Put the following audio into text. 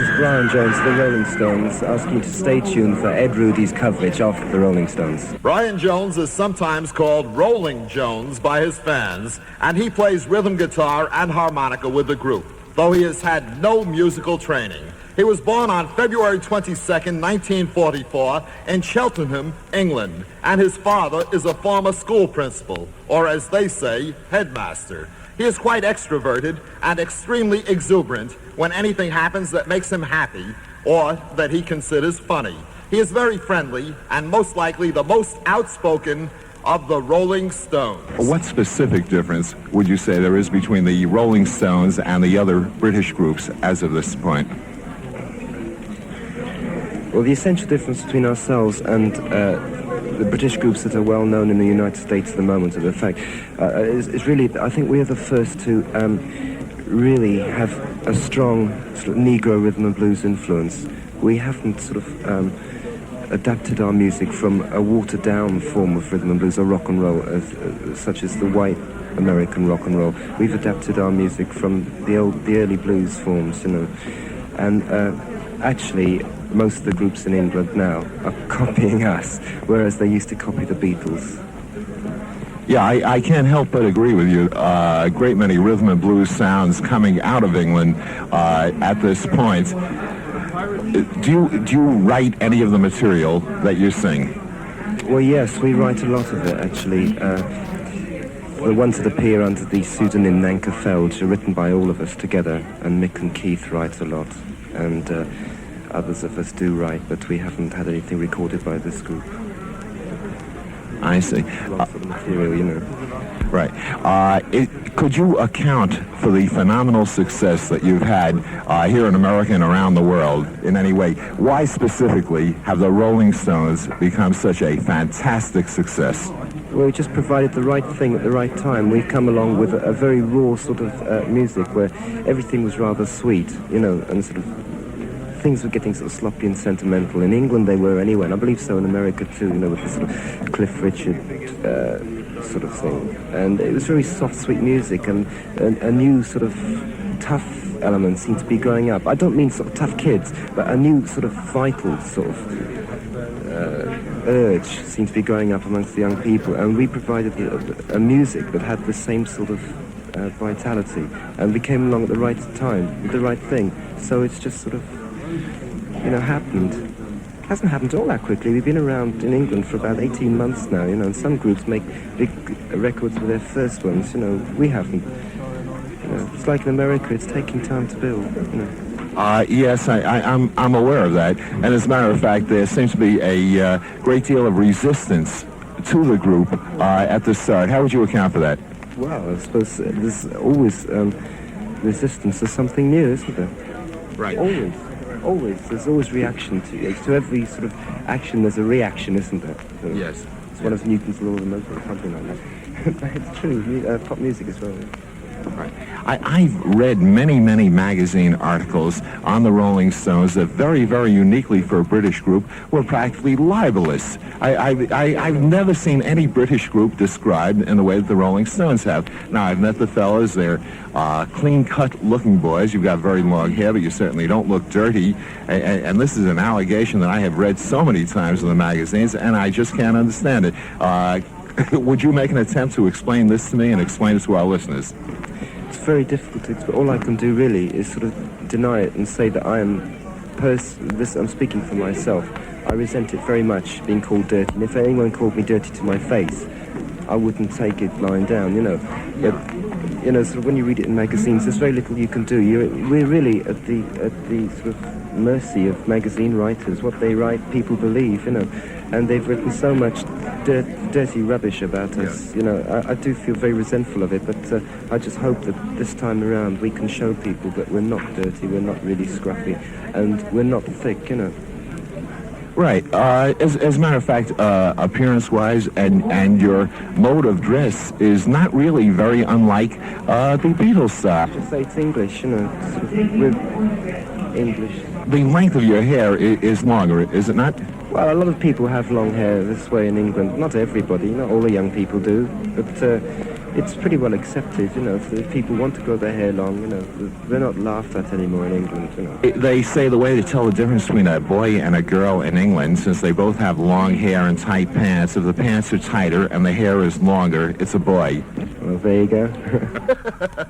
is Brian Jones of the Rolling Stones, asking you to stay tuned for Ed Rudy's coverage of the Rolling Stones. Brian Jones is sometimes called Rolling Jones by his fans, and he plays rhythm guitar and harmonica with the group, though he has had no musical training. He was born on February 22nd, 1944, in Cheltenham, England, and his father is a former school principal, or as they say, headmaster. He is quite extroverted and extremely exuberant when anything happens that makes him happy or that he considers funny. He is very friendly and most likely the most outspoken of the Rolling Stones. What specific difference would you say there is between the Rolling Stones and the other British groups as of this point? Well, the essential difference between ourselves and the British groups that are well known in the United States at the moment is the fact is really, I think we are the first to really have a strong sort of Negro rhythm and blues influence. We haven't sort of adapted our music from a watered-down form of rhythm and blues or rock and roll, such as the white American rock and roll. We've adapted our music from the early blues forms, you know, and actually most of the groups in England now are copying us, whereas they used to copy the Beatles. Yeah, I can't help but agree with you. A great many rhythm and blues sounds coming out of England at this point. Do you write any of the material that you sing? Well, yes, we write a lot of it, actually. The ones that appear under the pseudonym Nanka Felge are written by all of us together, and Mick and Keith write a lot, and others of us do write, but we haven't had anything recorded by this group. I see. Lots of the material, you know. Right. Could you account for the phenomenal success that you've had here in America and around the world in any way? Why specifically have the Rolling Stones become such a fantastic success? Well, we just provided the right thing at the right time. We've come along with a very raw sort of music where everything was rather sweet, you know, and sort of things were getting sort of sloppy and sentimental. In England they were anyway, and I believe so in America too, you know, with the sort of Cliff Richard sort of thing. And it was very soft, sweet music, and a new sort of tough element seemed to be growing up. I don't mean sort of tough kids, but a new sort of vital sort of urge seemed to be growing up amongst the young people, and we provided a music that had the same sort of vitality, and we came along at the right time with the right thing. So it's just sort of, you know, happened. It hasn't happened all that quickly. We've been around in England for about 18 months now, you know, and some groups make big records with their first ones, you know. We haven't. You know, it's like in America, it's taking time to build, you know. Yes, I'm aware of that. And as a matter of fact, there seems to be a great deal of resistance to the group at the start. How would you account for that? Well, I suppose there's always resistance to something new, isn't there? Right. Always. There's always reaction to every sort of action. There's a reaction, isn't there? So yes. It's one of Newton's laws of motion or something like that. It's true. Pop music as well. Right. I've read many magazine articles on the Rolling Stones that very, very uniquely for a British group were practically libelous. I've never seen any British group described in the way that the Rolling Stones have. Now, I've met the fellas. They're clean-cut looking boys. You've got very long hair, but you certainly don't look dirty. And this is an allegation that I have read so many times in the magazines, and I just can't understand it. Would you make an attempt to explain this to me and explain it to our listeners? It's very difficult. But all I can do really is sort of deny it and say that I am I'm speaking for myself. I resent it very much, being called dirty. And if anyone called me dirty to my face, I wouldn't take it lying down, you know. But, you know, sort of when you read it in magazines, there's very little you can do. We're really at the sort of mercy of magazine writers. What they write, people believe, you know. And they've written so much dirty rubbish about us, you know. I do feel very resentful of it, but I just hope that this time around we can show people that we're not dirty, we're not really scruffy, and we're not thick, you know. Right. As a matter of fact, appearance-wise and your mode of dress is not really very unlike the Beatles style. Just say it's English, you know. Sort of, we're English. The length of your hair is longer, is it not? Well, a lot of people have long hair this way in England. Not everybody, not all the young people do. But it's pretty well accepted, you know. If people want to grow their hair long, you know, they're not laughed at anymore in England, you know. They say the way to tell the difference between a boy and a girl in England, since they both have long hair and tight pants, if the pants are tighter and the hair is longer, it's a boy. Well, there you go.